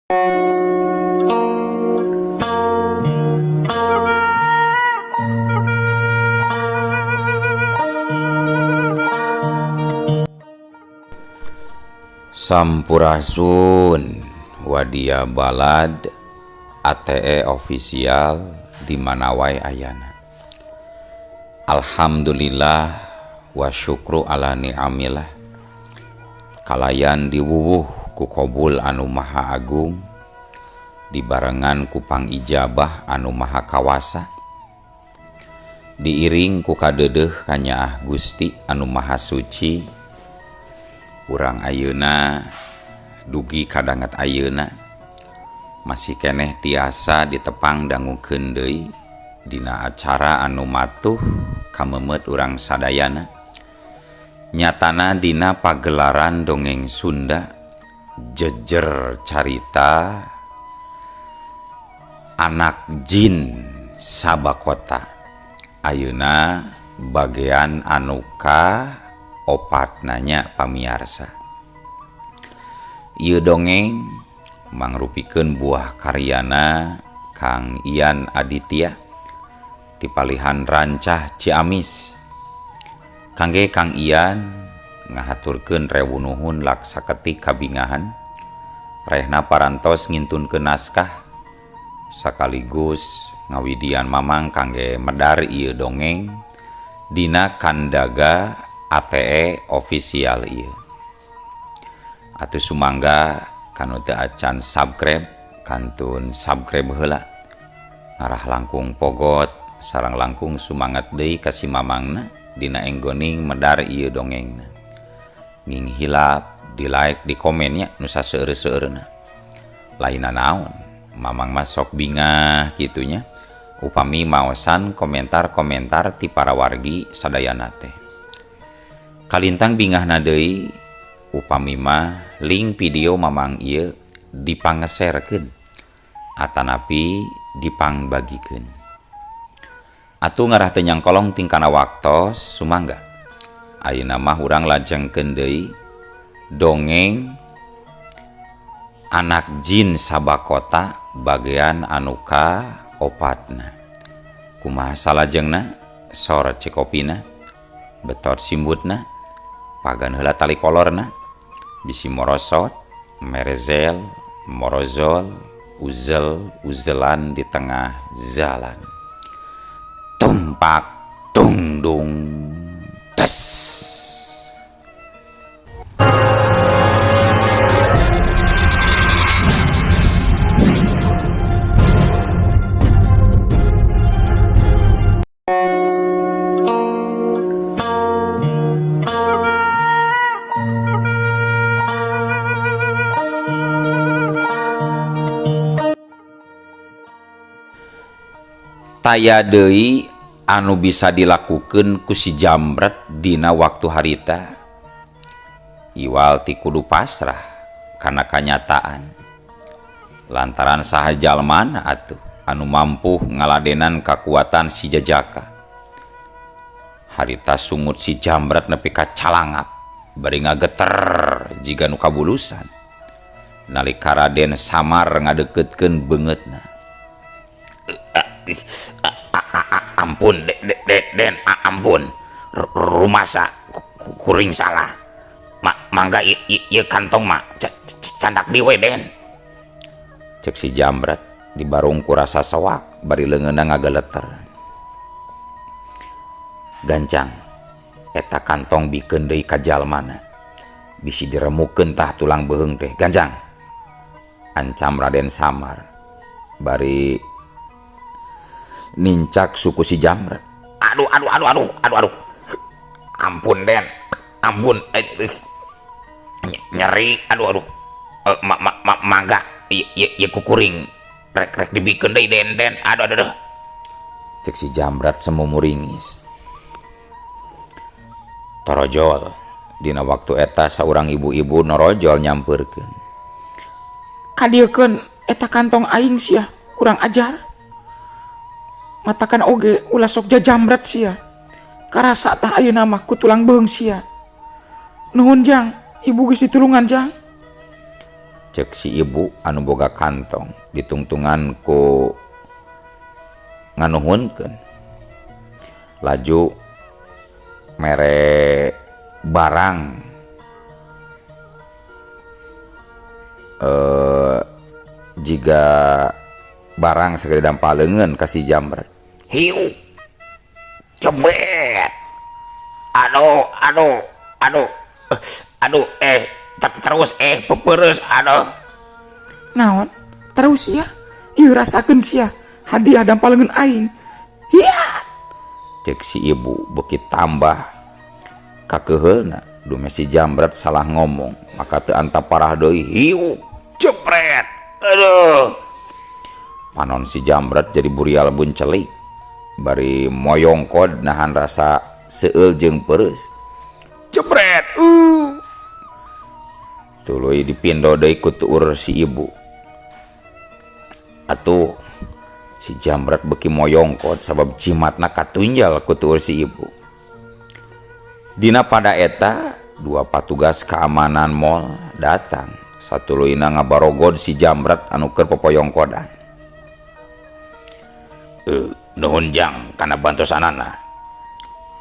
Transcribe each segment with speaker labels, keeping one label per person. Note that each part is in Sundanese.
Speaker 1: Sampurasun Wadia Balad ATE official di mana wae ayana. Alhamdulillah wa syukru ala ni'amillah. Kalayan diwuwuh ku qobul anu maha agung, dibarengan ku pangijabah anu maha kawasa, diiring ku kadeudeuh kanyaah Gusti anu maha suci. Urang ayeuna dugi kadanget ayeuna masih keneh tiasa ditepang dangukeun deui dina acara anu matuh kamemet urang sadayana. Nyatana dina pagelaran dongeng Sunda jejer carita anak jin sabakota. Ayeuna bagean anu ka opat nanya pamiarsa. Ieu dongeng mangrupikeun buah karyana Kang Ian Aditya ti Palihan Rancah Ciamis. Kangge Kang Ian ngahaturkeun rewu nuhun laksaketi kabingahan rehna parantos ngintunkeun naskah sakaligus ngawidian mamang kangge medar ieu dongeng dina kandaga ATE official ieu. Atuh sumangga kanu teu acan subscribe kantun subscribe heula. Ngarah langkung pogot sareng langkung sumanget deui ka si mamangna dina enggoning medar ieu dongengna. Nging hilap di like di komen nya nu saseueur-seueurna. Lainna naon, mamang mah sok bingah kitunya upami maosan komentar-komentar ti para wargi sadayana teh. Kalintang bingahna deui upami mah link video mamang ieu dipangeserkeun atanapi dipangbagikeun. Atuh ngarah teu nyangkolong tingkana waktos sumangga ayeuna mah urang lajengkeun deui dongeng anak jin sabakota bagean anu ka opatna. Kumaha salajengna sor cekopina betot simbutna pagan heula tali kolorna bisi morosot merezel morozol uzel uzelan di tengah jalan tumpak tung dung tes. Taya deui anu bisa dilakukeun ku si Jambret dina waktu harita iwal ti kudu pasrah kana kanyataan lantaran saha jalmana atuh anu mampu ngaladenan kakuatan si Jajaka. Harita sungut si Jambret nepi ka calangap bari ngageter jiga nu kabulusan nalika Raden samar ngadeukeutkeun beungeutna. Ampun Den, ampun rumasa kuring salah mangga ieu kantong mah candak diwe Den, cek si Jambret dibarung ku rasa soak bari leungeunna ngageleter. Gancang eta kantong bikeun deui ka jalmana bisi diremukeun tah tulang beuheung teh. Gancang ancam Raden Samar bari nincak suku si Jambret. Aduh. Ampun Den, ampun. Nyeri. Aduh. Mangga ieu kukuring rek dibikeun deui Den. Aduh. Cek si Jambret semumuringis. Torojol dina waktu eta saurang ibu-ibu norojol nyampeurkeun.
Speaker 2: Kadiekeun eta kantong aing sia kurang ajar. Matakan oge ulah sok jajambret sia karasa tah ayeuna mah ku tulang beung sia. Nuhun Jang, ibu geus ditulungan Jang.
Speaker 1: cek si ibu anu boga kantong ditungtungan ku nganuhunkeun. Laju mere barang jika barang segede dampaleungeun ka si Jambret. Hiu cebet terus pepereus
Speaker 2: Naon? Terus ya? Ieu rasakeun sia. Hadiah dampaleungeun aing. Hiya!
Speaker 1: Cek si ibu beuki tambah kakeheulna. Dume si Jambret salah ngomong, maka teu anta parah deui. Hiu jepret. Aduh. Panon si Jambret jadi burial buncelik. Bari moyongkod nahan rasa seueul jeung peureus. Jepret. Tuluy dipindo deui ku tuur si ibu. Atuh si Jambret beuki moyongkod sabab cimatna katunjal ku tuur si ibu. Dina pada eta dua patugas keamanan mall datang. Satuluyna ngabarogod si Jambret anu keur popoyongkodan. Nuhun Jang kana bantosanana.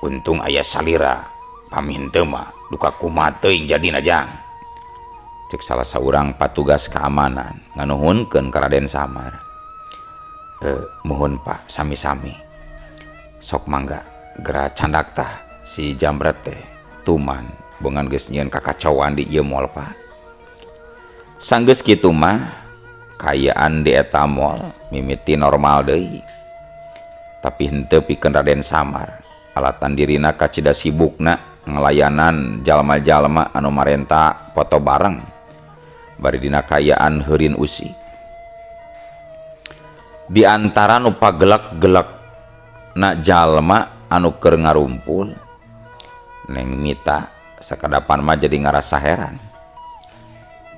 Speaker 1: Untung aya salira pamin teu mah duka kumaha teuing jadina Jang. Cek salah saurang patugas keamanan nganuhunkeun ka Raden Samar. Muhun Pak, sami-sami. Sok mangga gera candak tah si Jambret teh tuman beungan geus nyieun kakacauan di ieu mall Pak. Sanggeus kitu mah kayaan di eta mall mimiti normal deui. Tapi henteu pikeun Raden Samar alatan dirina kacida sibukna ngelayanan jalma-jalma anu marenta foto bareng bari dina kayaan heurin usik. Di antara nu pagelak-gelak na jalma anu keur ngarumpul, Neng Mita sakadapan mah jadi ngarasa heran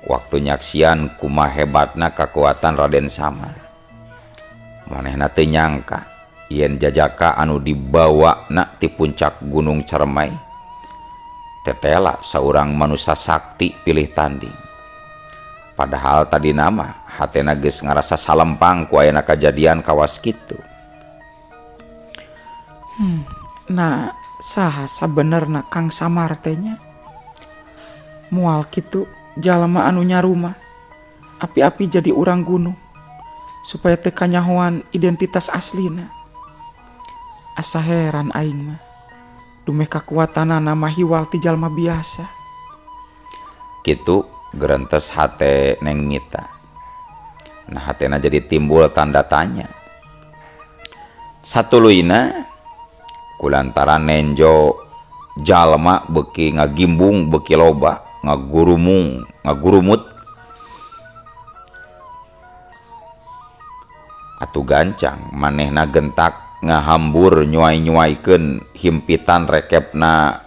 Speaker 1: waktu nyaksian kumaha hebatna kakuatan Raden Samar. Manehna teu nyangka yen jajaka anu dibawa na ti puncak Gunung Cermai tetela saurang manusia sakti pilih tanding. Padahal tadi nama hatena geus ngarasa salempang ku ayeuna kajadian kawas kitu.
Speaker 2: Nah, saha sabenerna Kang Samar teh nya? Moal kitu jalma anu nyaruma api-api jadi urang gunung supaya teu kanyahoan identitas aslina. Asa heran aing mah. Dumeh kakuatanana mah hiwal ti jalma biasa.
Speaker 1: Kitu gerentes hate Neng Mita. Nah hatena jadi timbul tanda tanya. Satuluyna kulantaran nenjo jalma beuki ngagimbung beuki loba ngagurumut atuh gancang manehna gentak ngahambur nyuai-nyuaikeun himpitan rekepna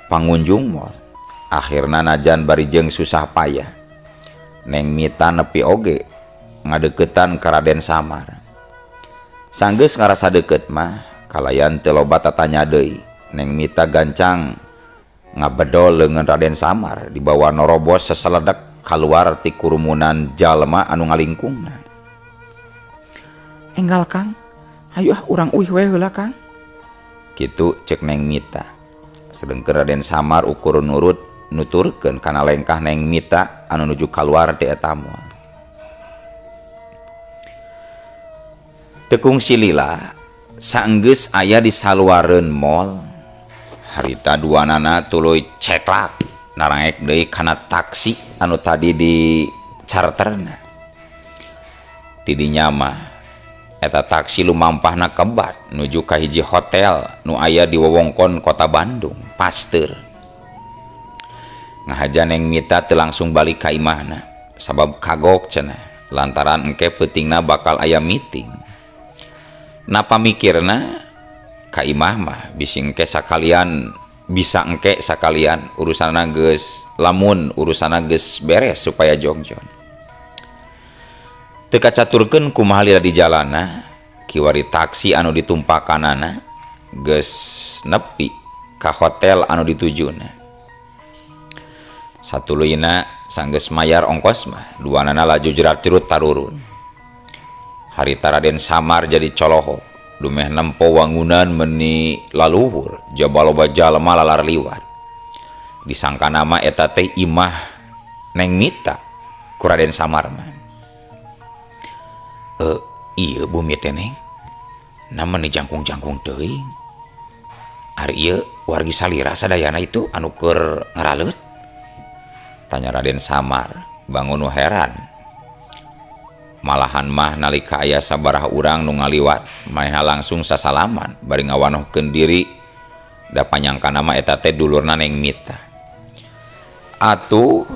Speaker 1: pangunjung mall. Akhirna najan bari jeung susah payah Neng Mita nepi oge ngadeuketan ka Raden Samar. Sanggeus ngarasa deukeut mah kalayan teu loba tatanya deui. Neng Mita gancang ngabedol leungeun Raden Samar dibawa norobos seseledak kaluar ti kurumunan jalma anu ngalingkungna.
Speaker 2: Enggal Kang, hayu urang uih we heula Kang.
Speaker 1: Kitu cek Neng Mita. Sedengkeun Raden Samar ukur nurut nuturkeun kana lengkah Neng Mita anu nuju kaluar ti eta mall. Tekung silila saenggeus aya di saluareun mall harita duanana tuluy ceklak narangek deui kana taksi anu tadi di charterna. Ti dinya mah eta taksi lumampahna kebat nuju ka hiji hotel nu aya di wewengkon kota Bandung, Pasteur. Ngahaja Neng Mita teu langsung balik ka imahna sabab kagok cenah lantaran engke peutingna bakal aya meeting. Napa mikirna ka imah mah bisa engke sakalian urusanna geus lamun urusanna geus beres supaya jongjon. Teu kacaturkeun kumaha lila di jalanna kiwari taksi anu ditumpakanana geus nepi ka hotel anu ditujuna. Satuluyna sanggeus mayar ongkos mah duanana laju jerat cerut tarurun. Harita Raden Samar jadi colohok dumeh nempo wangunan meni laluhur jaba loba jalema lalar liwat. Disangka nama eta teh imah Neng Mita ku Raden Samar mah. Iya bumi teh Neng, nama jangkung-jangkung teuing. Ari ieu wargi salira sadayana itu anu keur ngaraleut? Tanya Raden Samar, bangun nu heran. Malahan mah nalika aya sabaraha urang nu ngaliwat, manehna langsung sasalaman bari ngawanohkeun diri da panyangka nama eta teh dulurna Neng Mita. Atuh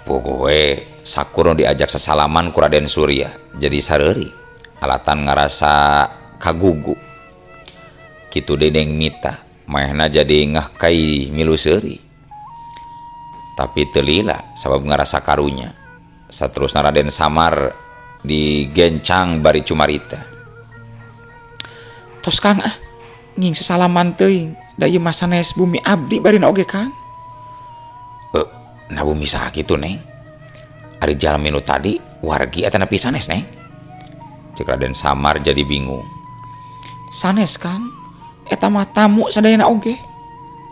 Speaker 1: pokoe sakurun diajak sasalaman ku Raden Surya, jadi sareuri alatan ngarasa kagugu. Kitu deui Neng Mita, manehna jadi ngeh kai milu seuri. Tapi teu lila sabab ngarasa karunya. Saterusna Raden Samar digencang bari cumarita.
Speaker 2: Tos Kang nging sasalaman teuing, da ieu mah sanes bumi abdi barina oge Kang.
Speaker 1: Nah bumi saha kitu Neng? Ari jalmi nu tadi wargi eta nepi sanes Neng? Cek Raden Samar jadi bingung.
Speaker 2: Sanes Kang, eta mah tamu sadayana oge.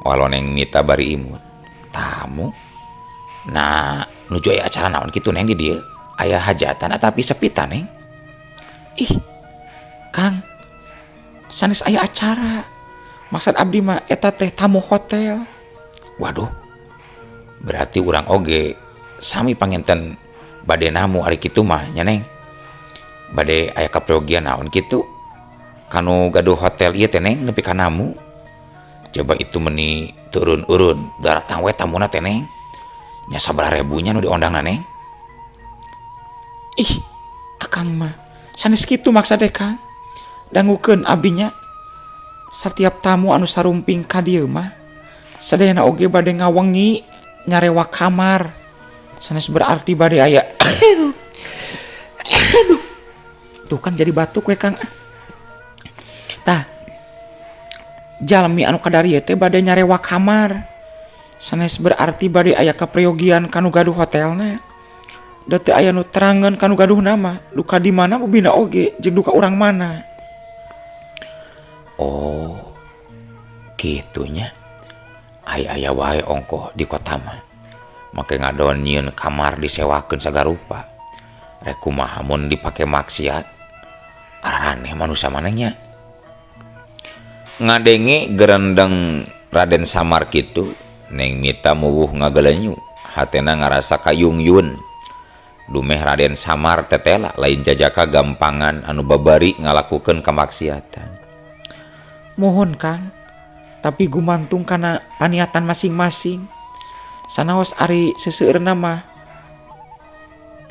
Speaker 1: Walau Neng Mita bari imut. Tamu? Nah, nuju aya acara naon kitu Neng di dieu? Aya hajatan atapi sepitan Neng?
Speaker 2: Ih, Kang, sanes aya acara. Maksud abdi mah eta teh tamu hotel.
Speaker 1: Waduh, berarti urang oge sami panginten bade namu ari kitu mah nya Neng. Bade aya kaprogian naon kitu? Kanu gaduh hotel ieu teh Neng nepi ka namu. Coba itu meni turun-urun daratang we tamuna teh Neng. Nya sabaraha rebunya nu diondangna Neng?
Speaker 2: Ih, akang mah sanes kitu maksudna Kang. Dangukeun abdinya setiap tamu anu sarumping ka dieu mah sadayana oge bade ngawengi nyarewa kamar. Sanes berarti bade aya aduh. Tuh kan jadi batuk we Kang. Tah, jalmi anu kadarieu teh bade nyarewa kamar. Sanes berarti bade aya kapreogian kanu gaduh hotelna. Da teu aya nu terangeun kanu gaduh nama, duka di mana bubina oge jeung duka urang mana.
Speaker 1: Oh, kitunya. Aya wae ongkoh di kota mah. Make ngadon nyieun kamar disewakeun sagarupa. Rek kumaha mun dipake maksiat. Aneh manusia manehnya. Ngadenge gerendeng Raden Samar kitu, Neng Mita muwuh ngagelenyu, hatena ngarasa kayung-yun. Dumeh Raden Samar tetela lain jajaka gampangan anu babari ngalakukeun kamaksiatan.
Speaker 2: Mohon Kang, tapi gumantung kana paniatan masing-masing. Sanaos ari seseueurna mah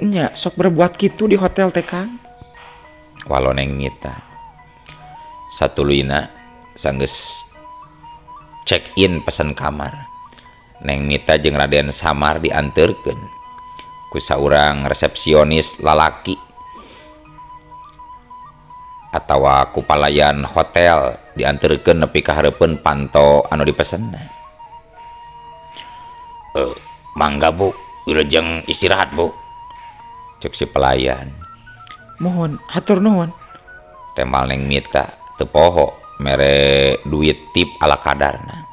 Speaker 2: nya sok berbuat kitu di hotel teh Kang.
Speaker 1: Walau Neng Mita satuluyna sanggeus check in pesen kamar, Neng Mita jeung Raden Samar dianterkeun ku saurang resepsionis lalaki atawa ku palayan hotel dianterkeun nepi ka hareupeun panto anu dipesenna. Mangga Bu, wilujeng istirahat Bu, cek si pelayan.
Speaker 2: Mohon hatur nuhun.
Speaker 1: Temal Neng Mita teu poho mere duit tip ala kadarna.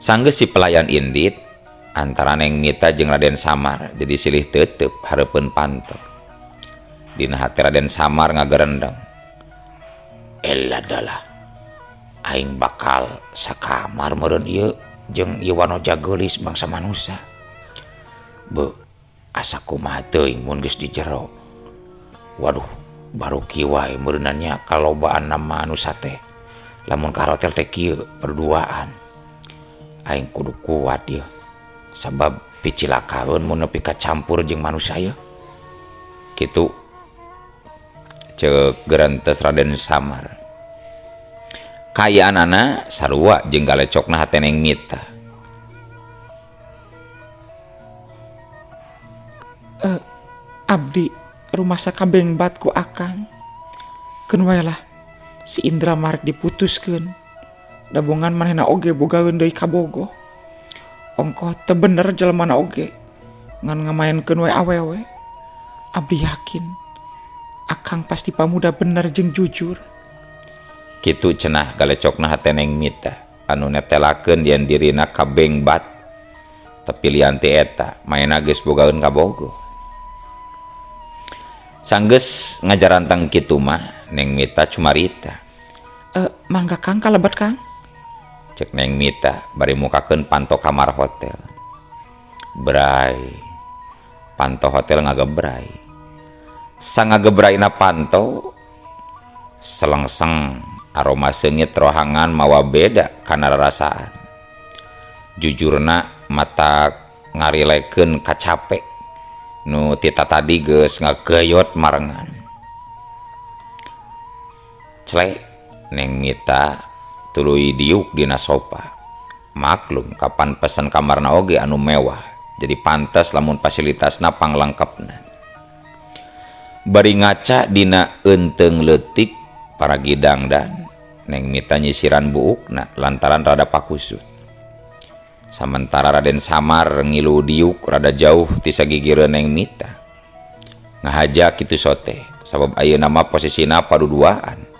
Speaker 1: Sanggeus si pelayan indit antara Neng Mita jeung Raden Samar jadi silih teuteup hareupeun panto. Dina hati Raden Samar ngagerendeng. Eladalah aing bakal sakamar meureun ieu jeung ieu wanoja geulis bangsa manusia. Beuh, asa kumaha teuing mun geus di jero. Waduh, baru kieu wae meureunannya kalobaan nama manusia teh. Lamun ka hotel teh kieu berduaan. Aing kudu kuat ieu. Sabab picilakaeun mun nepi ka campur jeung manusia ieu. Kitu ceuk gerantes Raden Samar. Kayaanana sarua jeung galecokna hate Neng Mita.
Speaker 2: Abdi rumasa kabengbat ku akang. Keun wae lah si Indra marek diputuskeun. Dabongan manehna oge bogaeun deui ka Bogoh. ongkoh teu bener jelemana oge ngan ngamainkeun we awewe. Abdi yakin akang pasti pamuda bener jeung jujur.
Speaker 1: Kitu cenah galecokna hate Neng Mita anu netelakeun dian dirina ka bengbat. Tapi lian ti eta maena geus bogaeun kabogo. Sanggeus ngajarantang kitu mah Neng Mita cumarita.
Speaker 2: Mangga Kang kalebet Kang.
Speaker 1: Cek Neng Mita bari mukakeun panto kamar hotel. Bray. Panto hotel ngagebray. Sang ngagebrayna panto selengseng aroma seungit rohangan mawa beda kana rarasaan. Jujurna mata ngarilekeun kacape nu tita tadi geus ngageyot marengan. Clek Neng Mita tuluy diuk dina sofa. Maklum kapan pesen kamarna oge anu mewah, jadi pantes lamun fasilitasna panglengkapna. Bari ngaca dina eunteng leutik para gidang dan Neng Mita nyisiran buukna lantaran rada pakusut. Sementara Raden Samar ngilu diuk rada jauh ti sagigireun Neng Mita. Ngahaja kitu sote sabab ayeuna mah posisina paduduaan.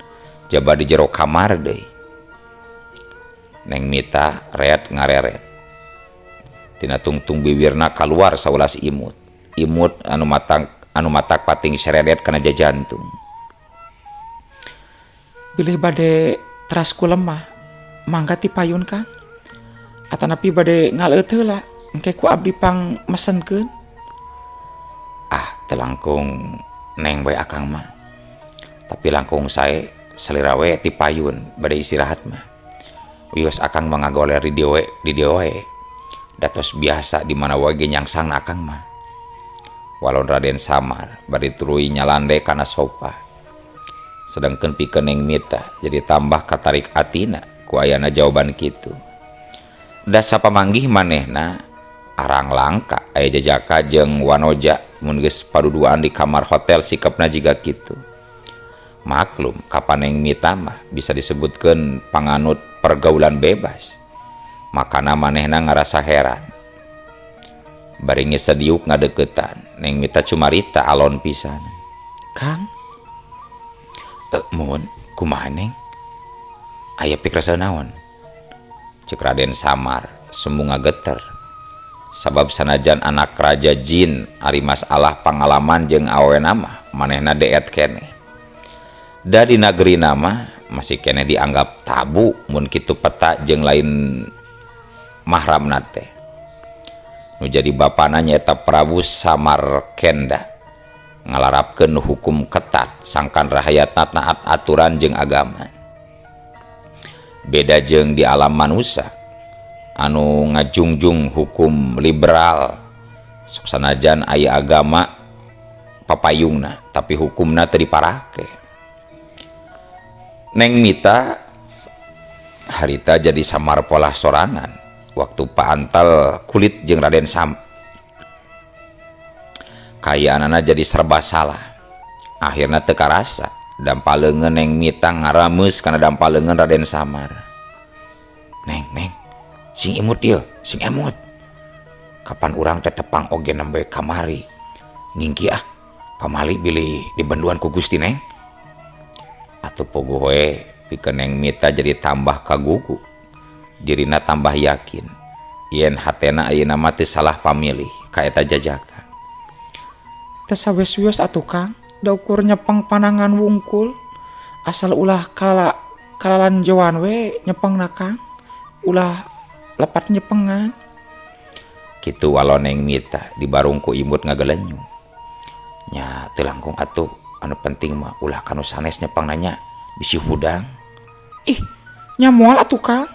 Speaker 1: Jaba di jero kamar deui. Neng Mita reet ngareret. Tina tungtung bibirna kaluar saulas imut. Imut anu matak pating seredet kana jantung.
Speaker 2: Bilih bade teras ku lemah, mangga ti payun Kang. Atanapi bade ngaleut heula, engke ku abdi pang mesenkeun.
Speaker 1: Teu langkung Neng bae akang mah. Tapi langkung sae salira we ti payun bade istirahat mah. Wios akang mangagoler di dieu we. Datos biasa di mana wae ge nyangsang akang mah. Walon Raden Samar bari tuluy nyalande kana sofa. Sedangkeun pikeun Neng Mita jadi tambah katarik atina ku ayana jawaban kitu. Da sapamanggih manehna arang langka aya Jajaka jeung Wanoja mun geus paduduaan di kamar hotel sikapna jiga kitu. Maklum kapan Neng Mita mah bisa disebutkeun panganut pergaulan bebas. Makana manehna ngarasa heran. Bari ngesediuk ngadeuketan Neng Mita cumarita alon pisan.
Speaker 2: Kang,
Speaker 1: Mun kumaha Neng? Aya pikrasa naon? Cek Raden Samar semu ngageter. Sabab sanajan anak raja jin ari masalah pangalaman jeung awena mah manehna deet keneh. Da di negeri nama masih kene dianggap tabu mun kitu peta jeung lain mahramna teh. Nu jadi bapana nyaeta Prabu Samarkenda ngalarapkeun hukum ketat sangkan rahayatna taat aturan jeung agama. Beda jeung di alam manusia anu ngajungjung hukum liberal sanajan aya agama papayungna tapi hukumna teu diparake. Neng Mita harita jadi samar pola sorangan waktu paantal kulit jeung Raden Sam. Kayaanana jadi serba salah. Akhirna teu karasa dampaleungeun Neng Mita ngarameus kana dampaleungeun Raden Samar. Neng, sing imut ieu, sing emut. Kapan urang teh tepang oge nembe kamari. Ngingki pamali bilih dibenduan ku Gusti Neng. Atuh pogo we pikeun Neng Mita jadi tambah kagugu. Dirina tambah yakin yen hatena ayeuna mah teu salah pamilih ka eta Jajaka.
Speaker 2: teu sawes-wes atuh Kang, da ukur nyepeng panangan wungkul. Asal ulah kalalan jawan we nyepengna Kang. Ulah lepat nyepengan.
Speaker 1: Kitu walon Neng Mita dibarungku imut ngagelenyung. Nya teu langkung atuh, anu penting mah ulah kanu sanes nyepeng nanya bisi hudang.
Speaker 2: Nya moal atuh Kang.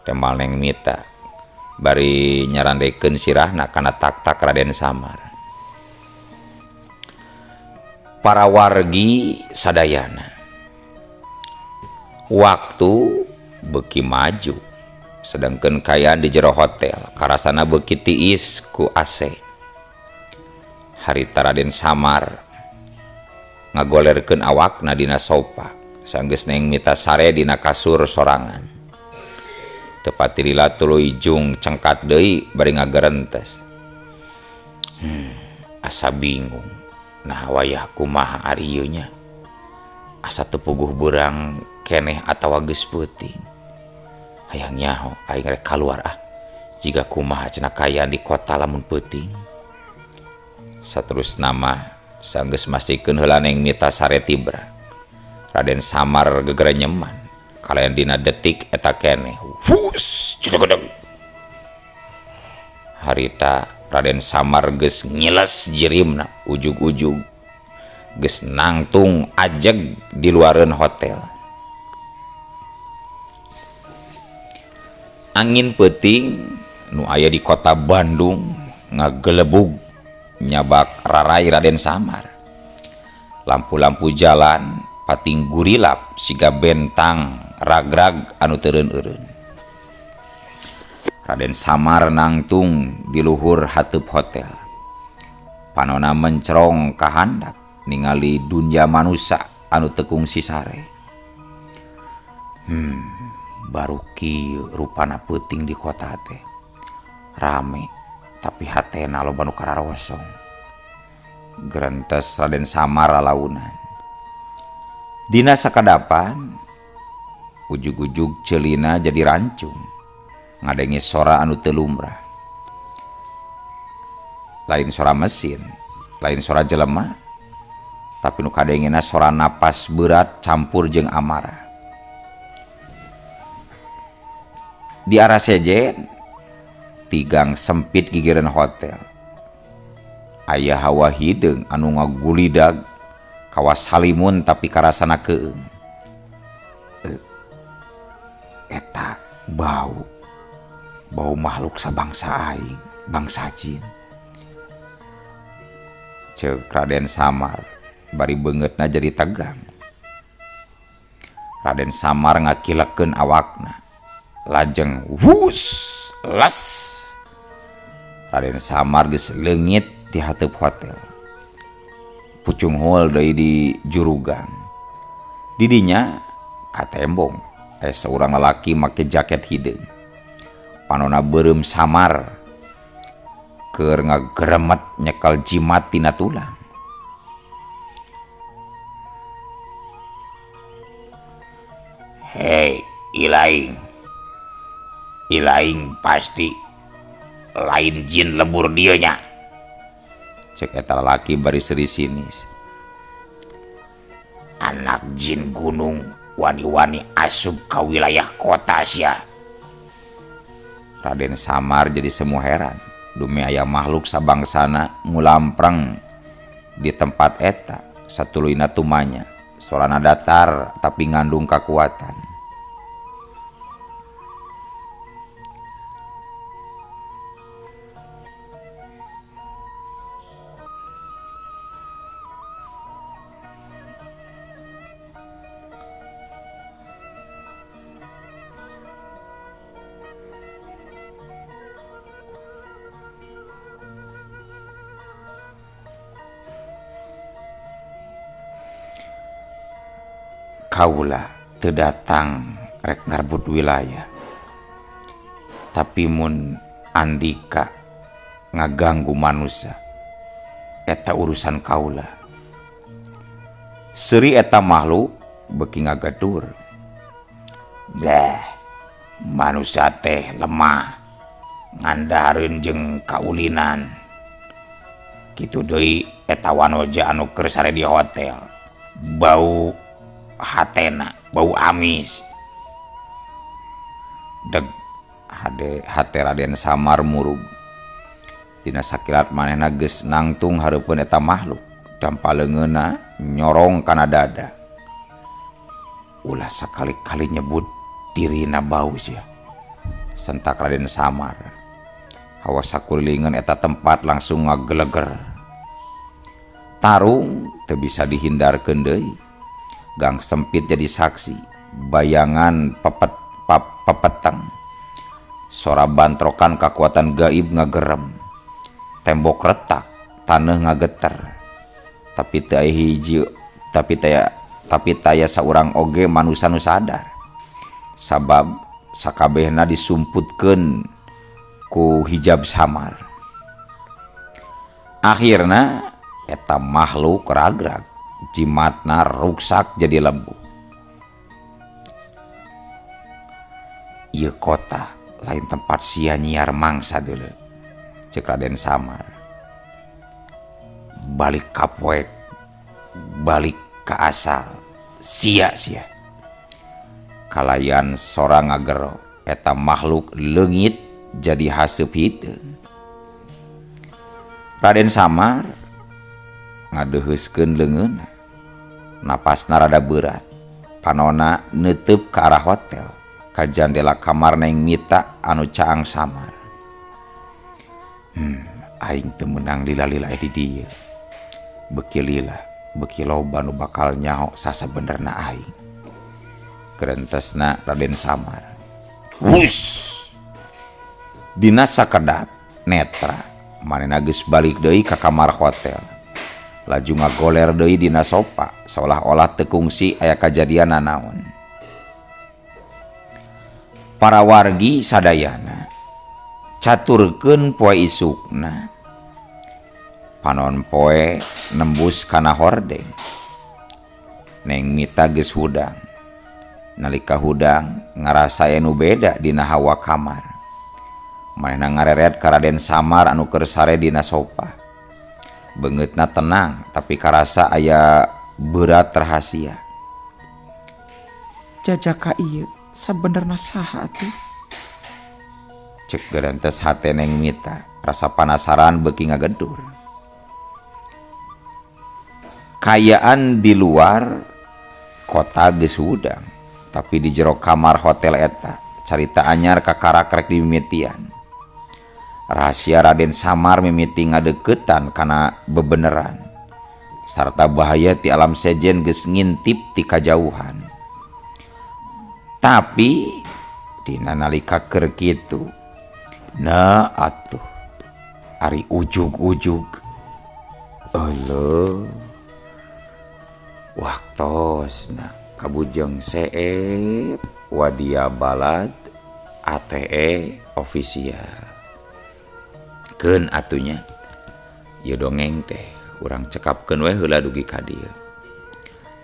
Speaker 1: Temal Neng Mita bari nyarandekeun sirahna kana tak-tak Raden Samar. Para wargi sadayana. Waktu beuki maju. Sedangkeun kayaan di jero hotel karasana beuki tiis ku AC. Harita Raden Samar ngagolerkeun awakna dina sofa sanggeus Neng Mita sare dina kasur sorangan. tepati lila tuluy jung cengkat deui bari ngagerentes. Asa bingung nah wayah kumaha ari ieu nya. Asa teu puguh beurang keneh atawa geus peuting. Hayang nyaho aing rek kaluar jiga kumaha cenah kayaan di kota lamun peuting. Saterusna mah sanggeus mastikeun heula neng mita sare tibra. Raden Samar gegerenyeman kalayan dina detik eta keneh. Hus cidegedeg. Harita Raden Samar geus ngiles jirimna ujug-ujug geus nangtung ajeg di luareun hotel. Angin peuting nu aya di kota Bandung ngagelebug nyabak rarai Raden Samar. Lampu-lampu jalan pating gurilap siga bentang ragrag anu teureun-eureun. Raden Samar nangtung di luhur hateup hotel. Panona mencrong ka handap ningali dunya manusia anu teu kungsi sare. Baru kieu rupana peuting di kota teh. Rame tapi hatena loba nu kararosong. Gerentes Raden Samar lalaunan. Dina sakadapan ujug-ujug ceulina jadi rancung ngadenge sora anu teu lumrah. Lain sora mesin, lain sora jelema, tapi nu kadengena sora napas berat campur jeung amarah. Di arah sejen tigang sempit gigireun hotel. Aya hawa hideung anu ngagulidag kawas halimun tapi karasana keung. Eta bau makhluk sabangsa aing, bangsa jin. Ceuk Raden Samar bari beungeutna jadi tegang. Raden Samar ngakilekeun awakna lajeng wus las. Raden Samar geus leungit ti hateup hotel. Pucung heul deui di jurugang. Di dinya katembong seorang lalaki make jaket hideung. Panona beureum samar keur ngageremet nyekel jimat tina tulang. Hei, ilaing pasti lain jin lebur dieu nya. Cek eta lalaki bari seri sinis. Anak jin gunung wani-wani asup ka wilayah kota sia. Raden Samar jadi semu heran. Dume aya makhluk sabangsana ngulamprang di tempat eta satuluyna tumanya. Sorana datar tapi ngandung kekuatan. Kaula teu datang rek ngarbut wilayah. Tapi mun andika ngaganggu manusia eta urusan kaula. Seuri eta makhluk beuki ngagadur. Blah, manusia teh lemah ngandareun jeung kaulinan. Kitu deui eta wanoja anu keur sare di hotel. Bau hatena, bau amis. Deg hate Raden Samar murug. Dina sakilat manehna geus nangtung hareupeun eta makhluk. Dampaleungeunna nyorong kana dada. Ulah sakali-kali nyebut dirina bau sia. Sentak Raden Samar. Hawa sakurilingeun eta tempat langsung ngageleger. Tarung teu bisa dihindarkeun deui. Gang sempit jadi saksi, bayangan pepeteng, sora bantrokan kekuatan gaib ngagerem, tembok retak, taneuh ngageter, tapi taya saurang oge manusia nu sadar, sabab sakabehna disumputkeun ku hijab samar. Akhirna eta makhluk ragrag, jimatna ruksak jadi lembu. Ieu kota lain tempat sia nyiar mangsa deuleu, ceuk Raden Samar. Balik ka poek, balik ka asal, sia-sia. Kalayan sorang ngagero, eta makhluk leungit jadi haseup hideung. Raden Samar ngadeuheuskeun leungeunna, napasna rada berat, panonna neuteup ka arah hotel, ka jandela kamar Neng Mita anu caang samar. Aing teu meunang lila-lila di dieu. Beuki lila, beuki loba nu bakal nyaho sasabenerna aing. Gerentesna Raden Samar. Wuss! Dina sakedap netra manehna geus balik deui ka kamar hotel. Laju ngagoler deui dina sofa, seolah-olah teu kungsi aya kajadian nanaon. Para wargi sadayana caturkeun poe isukna. Panon poe nembus kana hordeng. Neng Mita geus hudang. Nalika hudang ngarasae nu beda dina hawa kamar. Manehna ngareret ka Raden Samar anu keur sare dina sofa. Beungeutna tenang tapi karasa aya berat rahasia.
Speaker 2: Jajaka ieu sabenerna saha atuh?
Speaker 1: Cek gerentes hate Neng Mita, rasa penasaran beuki ngagedur. Kayaan di luar kota geus hudang, tapi di jero kamar hotel eta carita anyar kakarak rek dimimitian. Rahasia Raden Samar mimiti ngadeuketan kana bebeneran, sarta bahaya ti alam sejen geus ngintip ti kajauhan. Tapi dina nalika keur kitu, nah atuh ari ujug-ujug eueuh waktosna kabujeng Seep Wadia Balad ATE official. Keun atunya ieu dongeng teh urang cekapkeun we heula dugi ka dieu.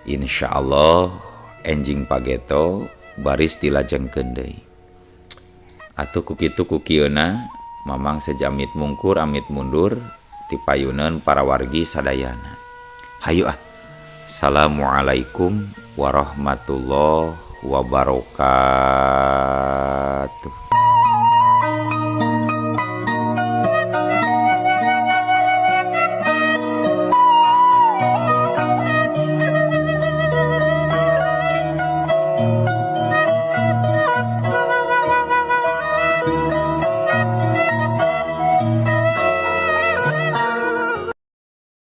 Speaker 1: Insyaallah enjing pageto baris dilajengkeun deui. Atuh kukitu kukieuna mamang sejamit mungkur amit mundur ti payuneun para wargi sadayana. Hayu ah. Assalamualaikum warahmatullahi wabarakatuh.